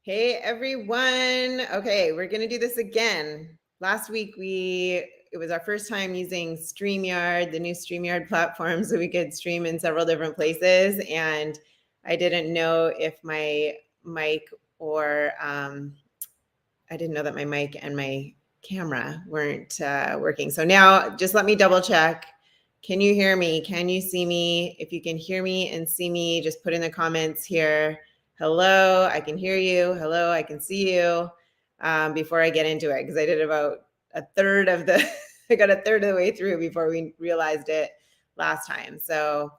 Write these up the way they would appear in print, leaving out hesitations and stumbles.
Hey everyone. Okay, we're going to do this again. Last week it was our first time using StreamYard, the new StreamYard platform, so we could stream in several different places. And I didn't know if my mic or I didn't know that my mic and my camera weren't working. So now just let me double check. Can you hear me? Can you see me? If you can hear me and see me, just put in the comments here. Hello, I can hear you. Hello, I can see you. Before I get into it, because I did about a third of the, I got a third of the way through before we realized it last time. So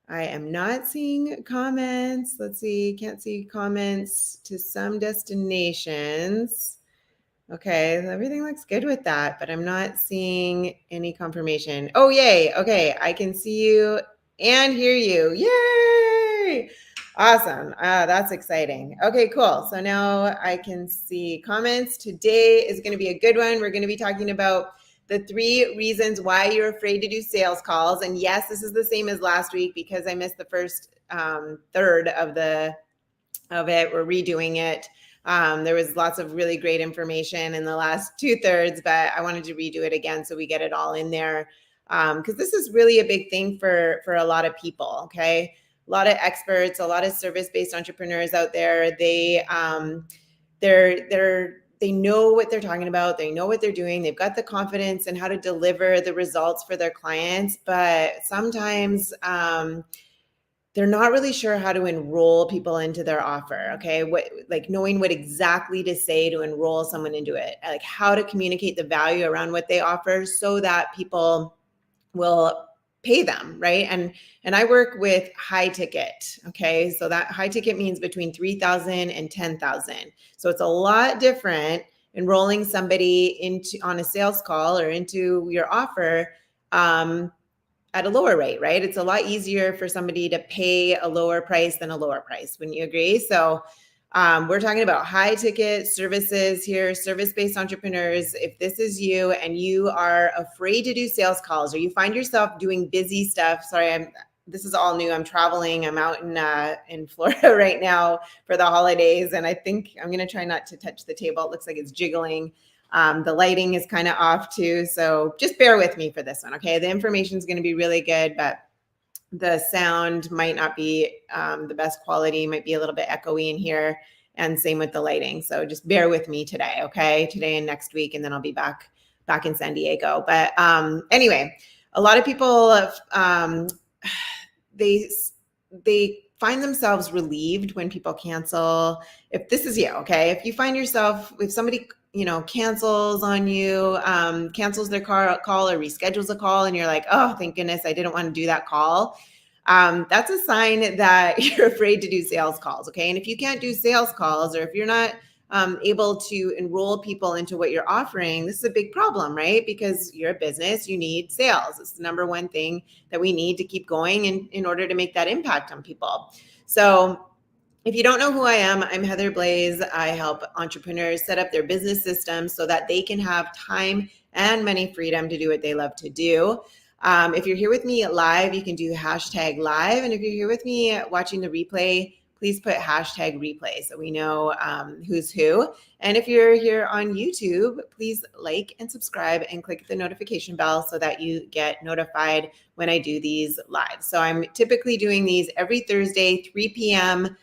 I am not seeing comments. Let's see, can't see comments to some destinations. Okay, everything looks good with that, but I'm not seeing any confirmation. Oh, yay. Okay, I can see you and hear you. Yay! Awesome. That's exciting. Okay, cool. So now I can see comments. Today is going to be a good one. We're going to be talking about the 3 reasons why you're afraid to do sales calls. And yes, this is the same as last week because I missed the first third of it. We're redoing it. There was lots of really great information in the last 2/3, but I wanted to redo it again so we get it all in there. Because this is really a big thing for a lot of people. Okay, a lot of experts, a lot of service-based entrepreneurs out there. They know what they're talking about. They know what they're doing. They've got the confidence and how to deliver the results for their clients, but sometimes they're not really sure how to enroll people into their offer. Okay. Like knowing what exactly to say to enroll someone into it, like how to communicate the value around what they offer so that people will pay them. Right. And I work with high ticket. Okay. So that high ticket means between 3,000 and 10,000. So it's a lot different enrolling somebody into on a sales call or into your offer. At a lower rate, right? It's a lot easier for somebody to pay a lower price than a lower price. Wouldn't you agree? So we're talking about high ticket services here, service-based entrepreneurs. If this is you and you are afraid to do sales calls or you find yourself doing busy stuff, this is all new. I'm traveling. I'm out in Florida right now for the holidays. And I think I'm going to try not to touch the table. It looks like it's jiggling. The lighting is kind of off too. So just bear with me for this one. Okay. The information is going to be really good, but the sound might not be the best quality, might be a little bit echoey in here, and same with the lighting. So just bear with me today. Okay. Today and next week. And then I'll be back in San Diego. But anyway, a lot of people they find themselves relieved when people cancel. If this is you, okay, if you find yourself, if somebody cancels on you, cancels their call or reschedules a call, and you're like, oh, thank goodness I didn't want to do that call. That's a sign that you're afraid to do sales calls. Okay. And if you can't do sales calls, or if you're not able to enroll people into what you're offering, this is a big problem, right? Because you're a business, you need sales. It's the number one thing that we need to keep going in order to make that impact on people. So if you don't know who I am, I'm Heather Blaze. I help entrepreneurs set up their business systems so that they can have time and money freedom to do what they love to do. If you're here with me live, you can do hashtag live. And if you're here with me watching the replay, please put hashtag replay so we know who's who. And if you're here on YouTube, please like and subscribe and click the notification bell so that you get notified when I do these live. So I'm typically doing these every Thursday, 3 p.m.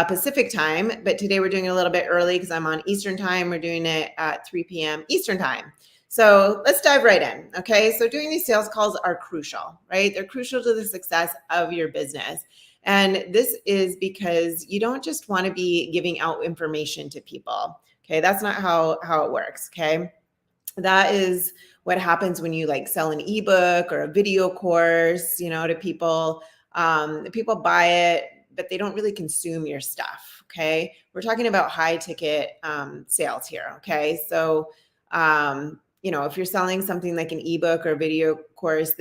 Pacific time, but today we're doing it a little bit early because I'm on Eastern time. We're doing it at 3 p.m. Eastern time. So let's dive right in. Okay. So doing these sales calls are crucial, right? They're crucial to the success of your business. And this is because you don't just want to be giving out information to people. Okay. That's not how it works. Okay. That is what happens when you like sell an ebook or a video course, to people. People buy it, but they don't really consume your stuff. Okay. We're talking about high ticket sales here. Okay. So, if you're selling something like an ebook or a video course,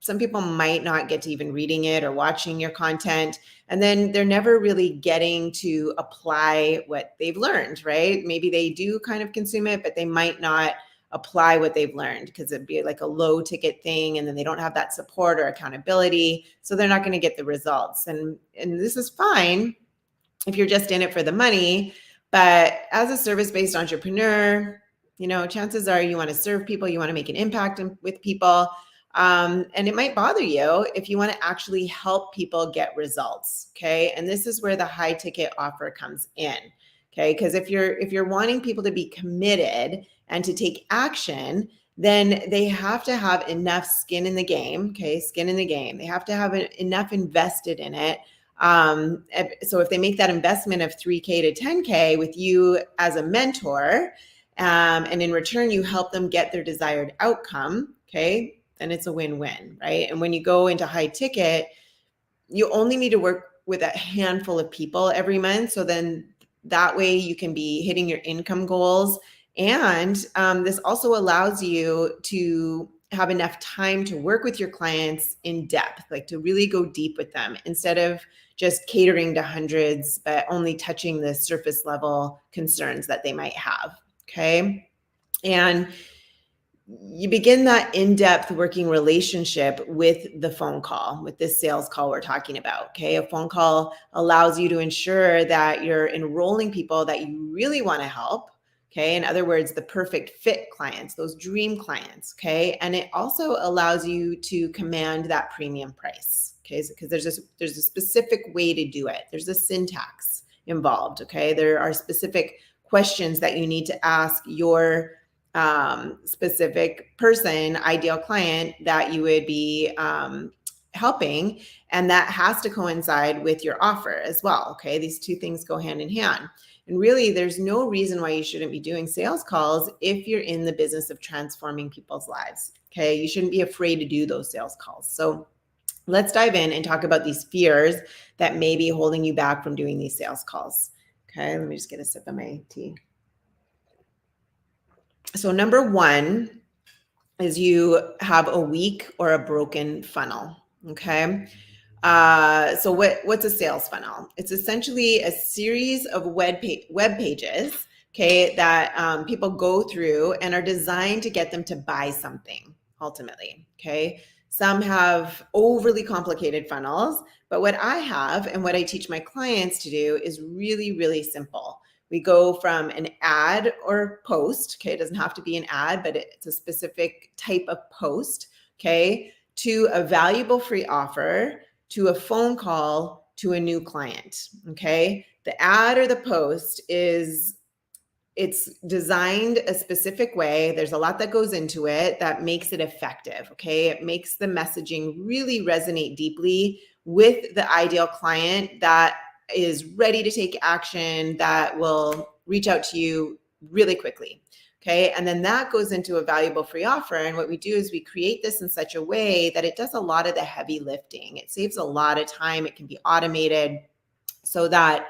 some people might not get to even reading it or watching your content. And then they're never really getting to apply what they've learned, right? Maybe they do kind of consume it, but they might not apply what they've learned because it'd be like a low ticket thing. And then they don't have that support or accountability. So they're not going to get the results. And this is fine if you're just in it for the money. But as a service-based entrepreneur, chances are you want to serve people, you want to make an impact with people. And it might bother you if you want to actually help people get results. Okay. And this is where the high ticket offer comes in. Okay. Because if you're wanting people to be committed and to take action, then they have to have enough skin in the game. Okay. Skin in the game. They have to have enough invested in it. So if they make that investment of 3K to 10K with you as a mentor, and in return, you help them get their desired outcome, okay, then it's a win-win, right? And when you go into high ticket, you only need to work with a handful of people every month. So then that way you can be hitting your income goals. And this also allows you to have enough time to work with your clients in depth, like to really go deep with them instead of just catering to hundreds, but only touching the surface level concerns that they might have. Okay. And you begin that in-depth working relationship with the phone call, with this sales call we're talking about. Okay. A phone call allows you to ensure that you're enrolling people that you really want to help. Okay. In other words, the perfect fit clients, those dream clients. Okay. And it also allows you to command that premium price. Okay. Because there's a specific way to do it. There's a syntax involved. Okay. There are specific questions that you need to ask your specific person, ideal client that you would be helping. And that has to coincide with your offer as well. Okay. These two things go hand in hand. And really, there's no reason why you shouldn't be doing sales calls if you're in the business of transforming people's lives. Okay. You shouldn't be afraid to do those sales calls. So let's dive in and talk about these fears that may be holding you back from doing these sales calls. Okay. Let me just get a sip of my tea. So number one is you have a weak or a broken funnel. Okay. So what's a sales funnel? It's essentially a series of web pages, okay, that people go through and are designed to get them to buy something ultimately. Okay. Some have overly complicated funnels, but what I have and what I teach my clients to do is really, really simple. We go from an ad or post, okay, it doesn't have to be an ad, but it's a specific type of post, okay, to a valuable free offer, to a phone call, to a new client, okay? The ad or the post it's designed a specific way. There's a lot that goes into it that makes it effective, okay? It makes the messaging really resonate deeply with the ideal client that is ready to take action, that will reach out to you really quickly. Okay. And then that goes into a valuable free offer. And what we do is we create this in such a way that it does a lot of the heavy lifting. It saves a lot of time. It can be automated so that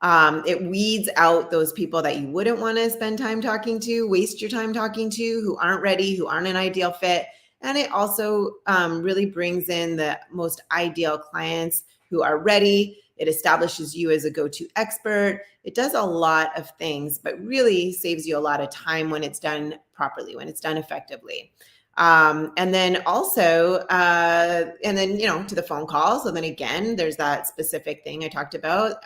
it weeds out those people that you wouldn't want to spend time talking to, waste your time talking to, who aren't ready, who aren't an ideal fit. And it also really brings in the most ideal clients who are ready. It establishes you as a go-to expert. It does a lot of things, but really saves you a lot of time when it's done properly, when it's done effectively. And then also, to the phone call. So then again, there's that specific thing I talked about,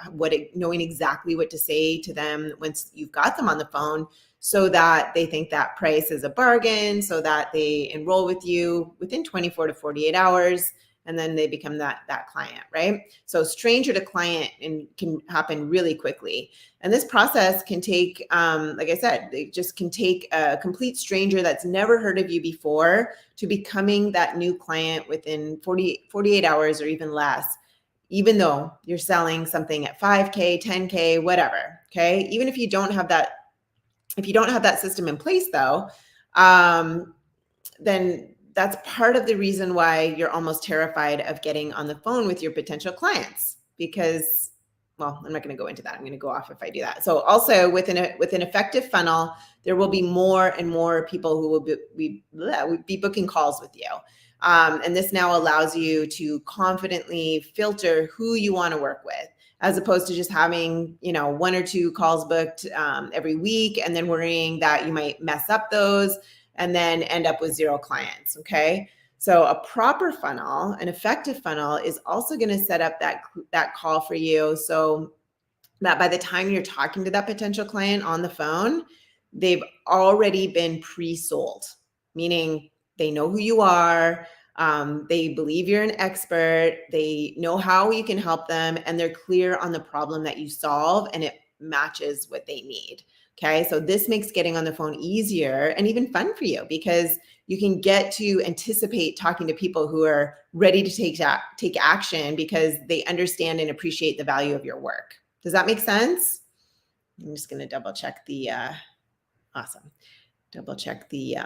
knowing exactly what to say to them once you've got them on the phone, so that they think that price is a bargain, so that they enroll with you within 24 to 48 hours. And then they become that client, right? So stranger to client can happen really quickly. And this process can take, like I said, it just can take a complete stranger that's never heard of you before to becoming that new client within 48 hours or even less, even though you're selling something at 5K, 10K, whatever. Okay. Even if you don't have that system in place though, then that's part of the reason why you're almost terrified of getting on the phone with your potential clients, because, well, I'm not going to go into that. I'm going to go off if I do that. So also with an effective funnel, there will be more and more people who will be booking calls with you. And this now allows you to confidently filter who you want to work with, as opposed to just having, one or two calls booked every week and then worrying that you might mess up those and then end up with zero clients. Okay. So a proper funnel, an effective funnel, is also going to set up that call for you. So that by the time you're talking to that potential client on the phone, they've already been pre-sold, meaning they know who you are. They believe you're an expert. They know how you can help them, and they're clear on the problem that you solve, and it matches what they need. Okay. So this makes getting on the phone easier and even fun for you, because you can get to anticipate talking to people who are ready to take action because they understand and appreciate the value of your work. Does that make sense? I'm just going to double check the, awesome. Double check the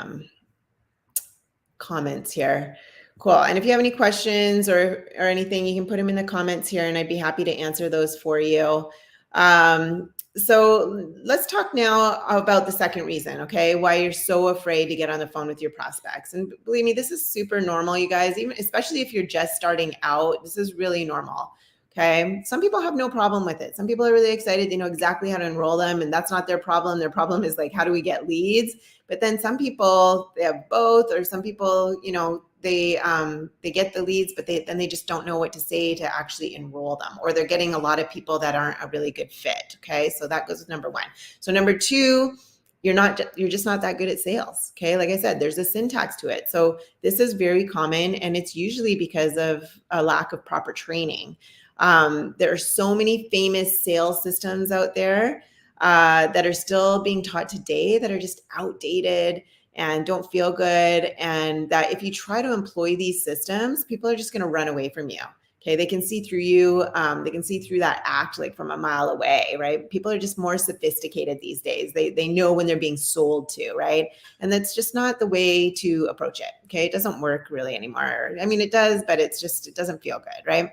comments here. Cool. And if you have any questions or anything, you can put them in the comments here and I'd be happy to answer those for you. So let's talk now about the second reason, okay? Why you're so afraid to get on the phone with your prospects. And believe me, this is super normal, you guys, even especially if you're just starting out, this is really normal. Okay. Some people have no problem with it. Some people are really excited. They know exactly how to enroll them, and that's not their problem. Their problem is like, how do we get leads? But then some people, they have both, or some people, you know, they get the leads, but then they just don't know what to say to actually enroll them, or they're getting a lot of people that aren't a really good fit. Okay. So that goes with number one. So number two, you're just not that good at sales. Okay. Like I said, there's a syntax to it. So this is very common, and it's usually because of a lack of proper training. There are so many famous sales systems out there that are still being taught today that are just outdated and don't feel good. And that if you try to employ these systems, people are just going to run away from you. Okay. They can see through you. They can see through that act like from a mile away, right? People are just more sophisticated these days. They know when they're being sold to, right? And that's just not the way to approach it. Okay. It doesn't work really anymore. I mean, it does, but it doesn't feel good, right?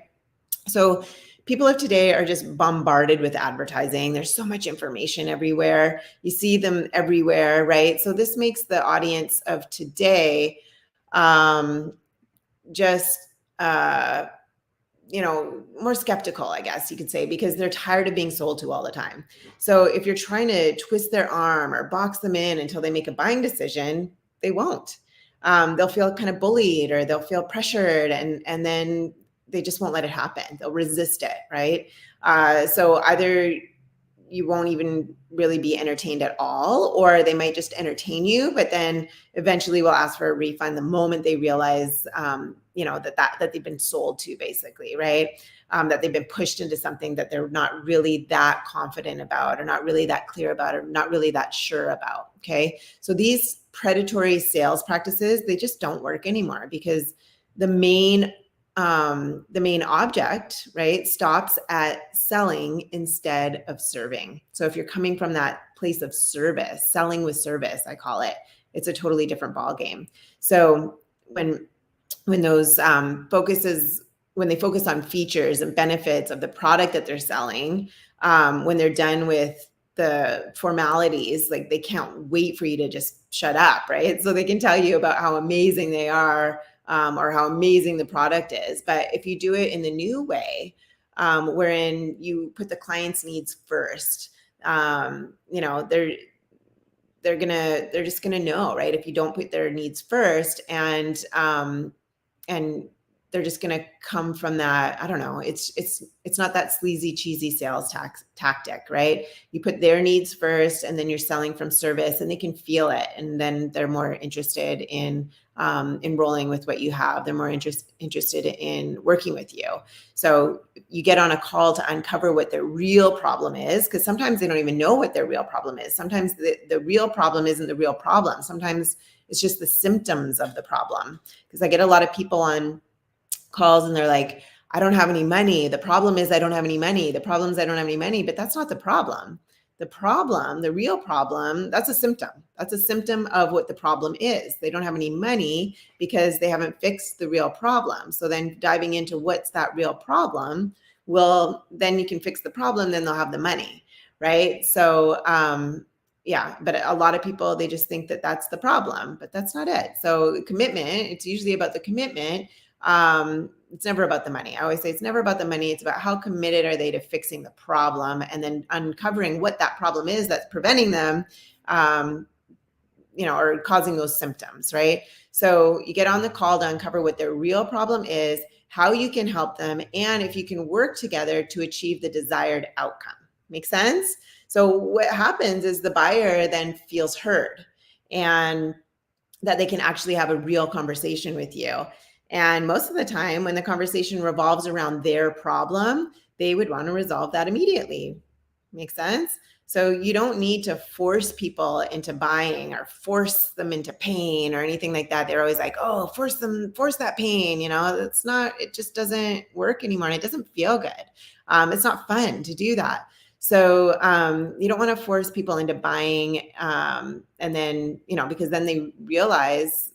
So people of today are just bombarded with advertising. There's so much information everywhere. You see them everywhere, right? So this makes the audience of today just, more skeptical, I guess you could say, because they're tired of being sold to all the time. So if you're trying to twist their arm or box them in until they make a buying decision, they won't. They'll feel kind of bullied, or they'll feel pressured, and then they just won't let it happen. They'll resist it, right? So either you won't even really be entertained at all, or they might just entertain you, but then eventually will ask for a refund the moment they realize, that they've been sold to, basically, right? That they've been pushed into something that they're not really that confident about, or not really that clear about, or not really that sure about. Okay. So these predatory sales practices, they just don't work anymore, because the main object, right, stops at selling instead of serving. So if you're coming from that place of service, selling with service, I call it, it's a totally different ballgame. So when those when they focus on features and benefits of the product that they're selling, when they're done with the formalities, like they can't wait for you to just shut up, right? So they can tell you about how amazing they are, or how amazing the product is. But if you do it in the new way, wherein you put the client's needs first, they're just gonna know, right? If you don't put their needs first, and they're just going to come from that. I don't know. It's not that sleazy, cheesy sales tactic, right? You put their needs first, and then you're selling from service, and they can feel it. And then they're more interested in enrolling with what you have. They're more interested in working with you. So you get on a call to uncover what their real problem is, because sometimes they don't even know what their real problem is. Sometimes the real problem isn't the real problem. Sometimes it's just the symptoms of the problem. Because I get a lot of people on calls and they're like, I don't have any money. The problem is I don't have any money. The problem is I don't have any money. But that's not the problem. The problem, the real problem, that's a symptom. That's a symptom of what the problem is. They don't have any money because they haven't fixed the real problem. So then diving into what's that real problem, well, then you can fix the problem, then they'll have the money, right? So, yeah, but a lot of people, they just think that that's the problem, but that's not it. So commitment, it's usually about the commitment. It's never about the money. I always say it's never about the money. It's about how committed are they to fixing the problem, and then uncovering what that problem is that's preventing them, or causing those symptoms, right? So you get on the call to uncover what their real problem is, how you can help them, and if you can work together to achieve the desired outcome. Make sense? So what happens is the buyer then feels heard and that they can actually have a real conversation with you. And most of the time, when the conversation revolves around their problem, they would want to resolve that immediately. Make sense? So you don't need to force people into buying or force them into pain or anything like that. They're always like, oh, force that pain. It's not, it just doesn't work anymore. And it doesn't feel good. It's not fun to do that. So you don't want to force people into buying, and then because then they realize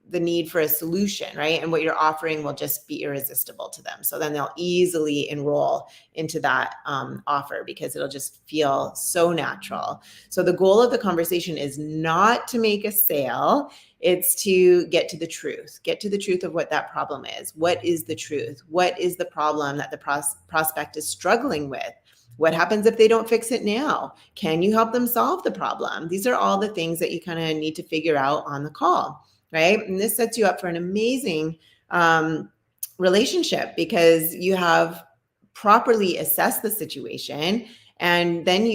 the need for a solution, right? And what you're offering will just be irresistible to them. So then they'll easily enroll into that offer because it'll just feel so natural. So the goal of the conversation is not to make a sale. It's to get to the truth of what that problem is. What is the truth? What is the problem that the prospect is struggling with? What happens if they don't fix it now? Can you help them solve the problem? These are all the things that you kind of need to figure out on the call, right? And this sets you up for an amazing relationship because you have properly assessed the situation. And then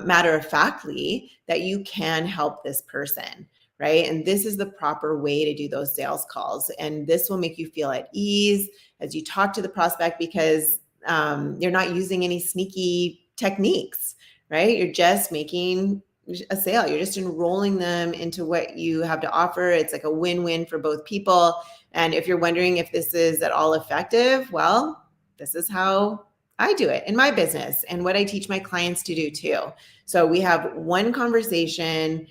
matter of factly that you can help this person, right? And this is the proper way to do those sales calls. And this will make you feel at ease as you talk to the prospect because you're not using any sneaky techniques, right? You're just making a sale. You're just enrolling them into what you have to offer. It's like a win-win for both people. And if you're wondering if this is at all effective, well, this is how I do it in my business and what I teach my clients to do too. So we have one conversation,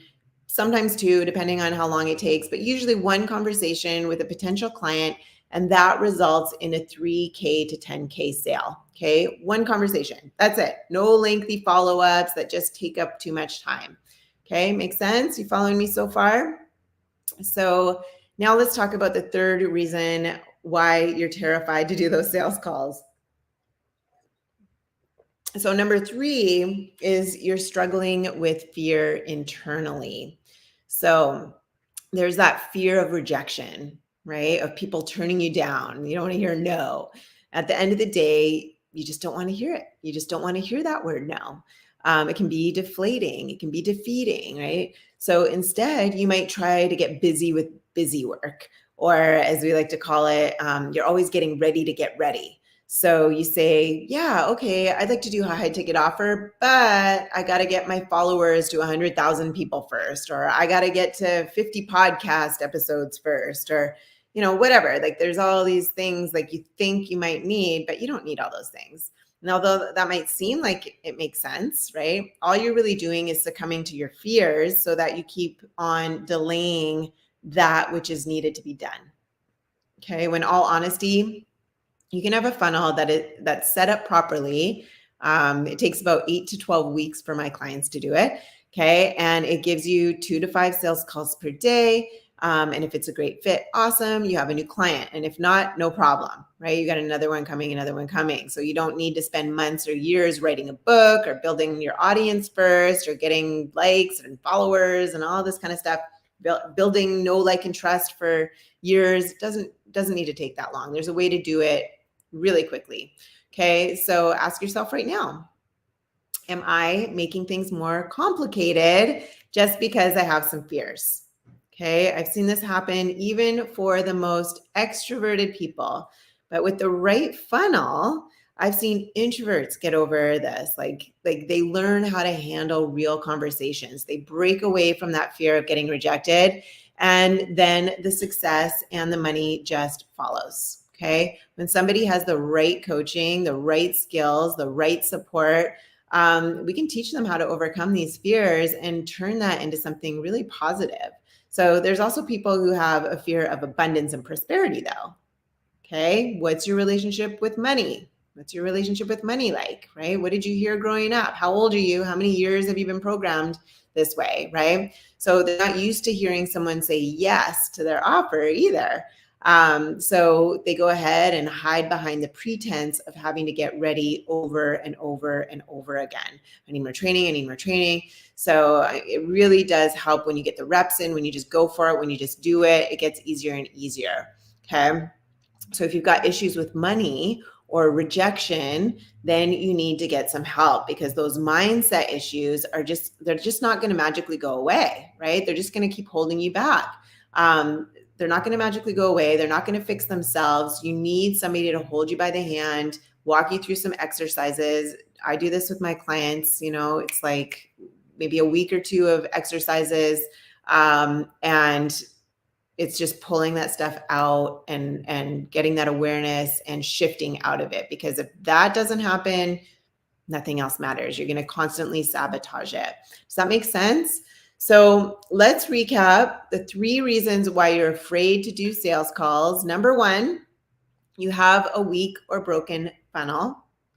sometimes two, depending on how long it takes, but usually one conversation with a potential client, and that results in a 3K to 10K sale. Okay. One conversation. That's it. No lengthy follow-ups that just take up too much time. Okay. Makes sense? You following me so far? So now let's talk about the third reason why you're terrified to do those sales calls. So number 3 is you're struggling with fear internally. So there's that fear of rejection, right? Of people turning you down. You don't want to hear no. At the end of the day, you just don't want to hear it. You just don't want to hear that word no. It can be deflating. It can be defeating, right? So instead, you might try to get busy with busy work, or as we like to call it, you're always getting ready to get ready. So you say, yeah, okay, I'd like to do a high ticket offer, but I got to get my followers to 100,000 people first, or I got to get to 50 podcast episodes first, or, whatever. Like there's all these things like you think you might need, but you don't need all those things. And although that might seem like it makes sense, right? All you're really doing is succumbing to your fears so that you keep on delaying that which is needed to be done. Okay. When all honesty, you can have a funnel that's set up properly. It takes about 8 to 12 weeks for my clients to do it. Okay. And it gives you 2 to 5 sales calls per day. And if it's a great fit, awesome. You have a new client. And if not, no problem, right? You got another one coming. So you don't need to spend months or years writing a book or building your audience first or getting likes and followers and all this kind of stuff. Building know, like, and trust for years doesn't need to take that long. There's a way to do it really quickly. Okay. So ask yourself right now, am I making things more complicated just because I have some fears? Okay. I've seen this happen even for the most extroverted people, but with the right funnel, I've seen introverts get over this. Like they learn how to handle real conversations. They break away from that fear of getting rejected, and then the success and the money just follows. Okay. When somebody has the right coaching, the right skills, the right support, we can teach them how to overcome these fears and turn that into something really positive. So there's also people who have a fear of abundance and prosperity though. Okay. What's your relationship with money? What's your relationship with money like, right? What did you hear growing up? How old are you? How many years have you been programmed this way, right? So they're not used to hearing someone say yes to their offer either. So they go ahead and hide behind the pretense of having to get ready over and over and over again. I need more training. So it really does help when you get the reps in, when you just go for it, when you just do it, it gets easier and easier. Okay. So if you've got issues with money or rejection, then you need to get some help, because those mindset issues they're just not going to magically go away, right? They're just going to keep holding you back. They're not going to magically go away. They're not going to fix themselves. You need somebody to hold you by the hand, walk you through some exercises. I do this with my clients. It's like maybe a week or two of exercises, and it's just pulling that stuff out and getting that awareness and shifting out of it. Because if that doesn't happen, nothing else matters. You're going to constantly sabotage it. Does that make sense? So let's recap the 3 reasons why you're afraid to do sales calls. Number 1, you have a weak or broken funnel.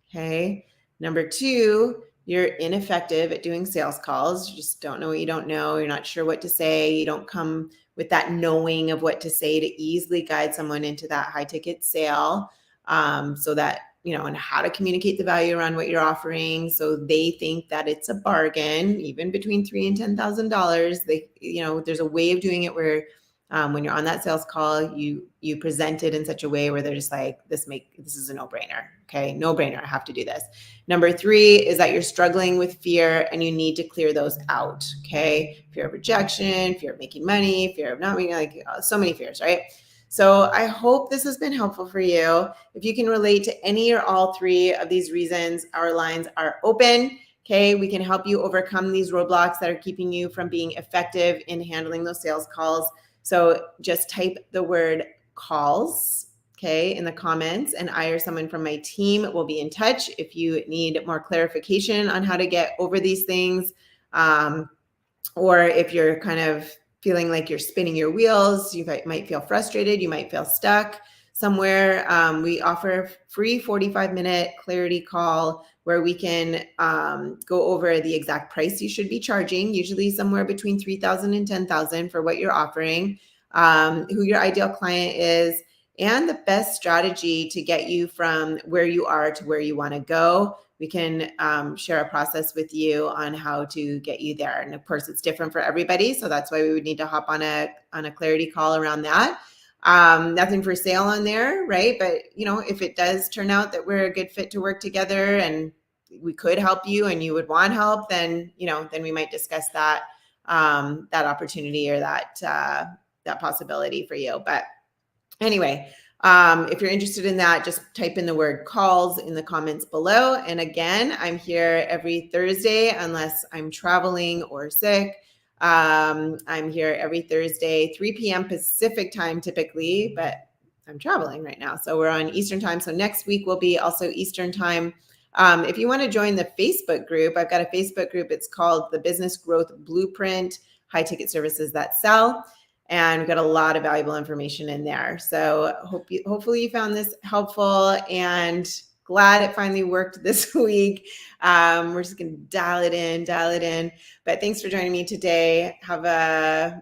Okay. Number 2, you're ineffective at doing sales calls. You just don't know what you don't know. You're not sure what to say. You don't come with that knowing of what to say to easily guide someone into that high ticket sale, so that, and how to communicate the value around what you're offering, so they think that it's a bargain, even between $3,000 and $10,000. There's a way of doing it where, when you're on that sales call, you present it in such a way where they're just like, this is a no-brainer. Okay, no-brainer. I have to do this. Number 3 is that you're struggling with fear and you need to clear those out. Okay, fear of rejection, fear of making money, fear of not being, like, so many fears, right? So I hope this has been helpful for you. If you can relate to any or all 3 of these reasons, our lines are open. Okay, we can help you overcome these roadblocks that are keeping you from being effective in handling those sales calls. So just type the word calls, okay, in the comments, and I or someone from my team will be in touch if you need more clarification on how to get over these things, or if you're kind of feeling like you're spinning your wheels. You might feel frustrated, you might feel stuck somewhere. We offer a free 45-minute clarity call where we can go over the exact price you should be charging, usually somewhere between $3,000 and $10,000 for what you're offering, who your ideal client is, and the best strategy to get you from where you are to where you want to go. We can share a process with you on how to get you there. And of course, it's different for everybody. So that's why we would need to hop on a clarity call around that. Nothing for sale on there, right? But if it does turn out that we're a good fit to work together and we could help you and you would want help, then then we might discuss that opportunity or that possibility for you. But anyway, if you're interested in that, just type in the word calls in the comments below. And again, I'm here every Thursday unless I'm traveling or sick. I'm here every Thursday, 3 p.m. Pacific time typically, but I'm traveling right now. So we're on Eastern time. So next week will be also Eastern time. If you want to join the Facebook group, I've got a Facebook group. It's called the Business Growth Blueprint, High Ticket Services That Sell. And we've got a lot of valuable information in there. So hopefully you found this helpful, and glad it finally worked this week. We're just going to dial it in. But thanks for joining me today. I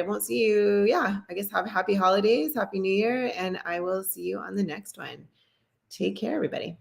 won't see you. I guess have happy holidays, happy new year, and I will see you on the next one. Take care, everybody.